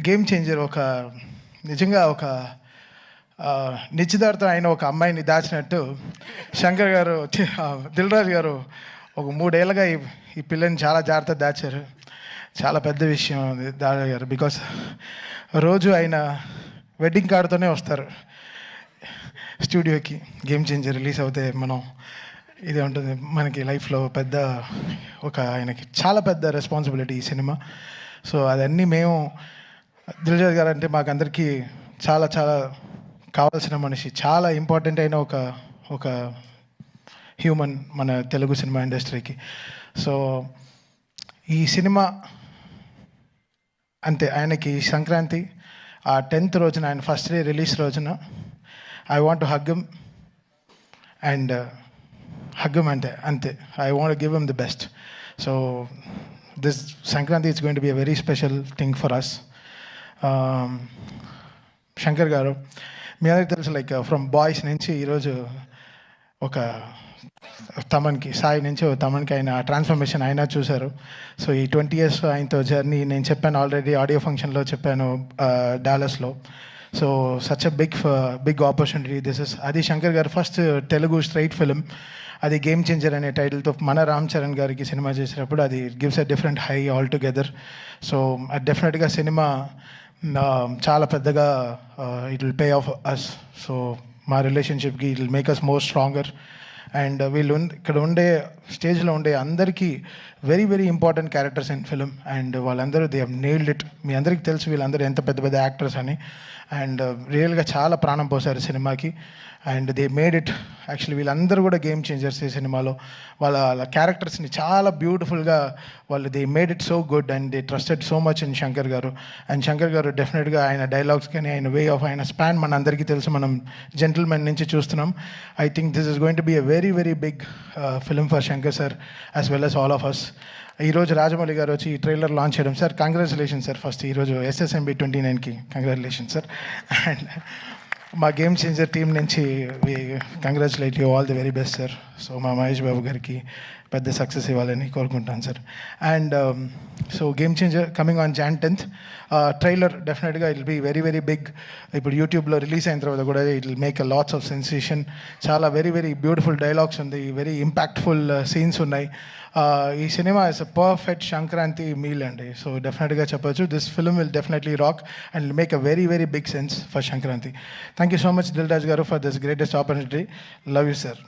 Game changer. నిజంగా నిశ్చితార్థం అయిన ఒక అమ్మాయిని దాచినట్టు శంకర్ గారు, దిల్ రాజు గారు ఒక 3 ఏళ్ళుగా ఈ పిల్లని చాలా జాగ్రత్తగా దాచారు. చాలా పెద్ద విషయం దాదా గారు. బికాస్ రోజు ఆయన వెడ్డింగ్ కార్డుతోనే వస్తారు స్టూడియోకి. గేమ్ చేంజర్ రిలీజ్ అవుతే ఇది ఉంటుంది మనకి లైఫ్లో పెద్ద ఆయనకి చాలా పెద్ద రెస్పాన్సిబిలిటీ ఈ సినిమా. సో అదన్నీ మేము దిల్ రాజు గారు అంటే మాకందరికీ చాలా చాలా కావాల్సిన మనిషి, చాలా ఇంపార్టెంట్ అయిన ఒక హ్యూమన్ మన తెలుగు సినిమా ఇండస్ట్రీకి. సో ఈ సినిమా అంతే, ఆయనకి సంక్రాంతి ఆ 10th రోజున, ఆయన ఫస్ట్ డే రిలీజ్ రోజున I want to hug him and hug him అంతే. I want give him the best. So this Sankranti it's going to be a very special thing for us. Shankar garu, మీ అందరికి తెలుసు, లైక్ ఫ్రమ్ బాయ్స్ నుంచి ఈరోజు తమన్కి, సాయి నుంచి తమన్కి ఆయన transformation అయినా చూశారు. సో ఈ 20 years ఆయనతో జర్నీ నేను చెప్పాను ఆల్రెడీ, ఆడియో ఫంక్షన్లో చెప్పాను డాలస్లో. So such a big opportunity this is. అది Shankar garu first Telugu straight film, అది గేమ్ చేంజర్ అనే టైటిల్తో మన రామ్ చరణ్ గారికి సినిమా చేసినప్పుడు అది gives a different high all together. So డెఫినెట్గా సినిమా చాలా పెద్దగా it will pay off us. So మా రిలేషన్షిప్కి it will make us more stronger. And ఇక్కడ స్టేజ్లో ఉండే అందరికీ very very important characters in film. And వాళ్ళందరూ దే హ్యావ్ నెయిల్డ్ ఇట్. మీ అందరికీ తెలుసు వీళ్ళందరూ ఎంత పెద్ద పెద్ద యాక్టర్స్ అని. అండ్ రియల్గా చాలా ప్రాణం పోసారు సినిమాకి. And they made it. Actually వీళ్ళందరూ కూడా గేమ్ చేంజర్స్ ఈ సినిమాలో. వాళ్ళ క్యారెక్టర్స్ని చాలా బ్యూటిఫుల్గా they made it so good. And they trusted so much in Shankar గారు. అండ్ శంకర్ గారు డెఫినెట్గా ఆయన డైలాగ్స్ కానీ, ఆయన వే ఆఫ్, ఆయన స్పాన్ మన అందరికీ తెలుసు, మనం జెంటిల్మెన్ నుంచి చూస్తున్నాం. I think this is going to be a very very big film for Shankar sir as well as all of us. ఈరోజు రాజమౌళి గారు వచ్చి ఈ ట్రైలర్ లాంచ్ చేయడం, సార్ కంగ్రాచులేషన్ సార్. ఫస్ట్ ఈరోజు SSMB 29కి కంగ్రాచులేషన్ సార్. అండ్ మా game changer team నుంచి we congratulate you, all the very best sir. So మా మహేష్ బాబు గారికి పెద్ద సక్సెస్ ఇవ్వాలని కోరుకుంటాను sir. And so game changer coming on Jan 10th. Trailer డెఫినెట్గా it will be very very big. ఇప్పుడు యూట్యూబ్లో రిలీజ్ అయిన తర్వాత కూడా it will make a lots of sensation. చాలా వెరీ వెరీ బ్యూటిఫుల్ డైలాగ్స్ ఉంది, వెరీ ఇంపాక్ట్ఫుల్ సీన్స్ ఉన్నాయి. ఈ cinema is a perfect Sankranti meal అండి. సో డెఫినెట్గా చెప్పొచ్చు this film will definitely rock and make a very very big sense for Sankranti. Thank you so much Dil Raju garu for this greatest opportunity. Love you sir.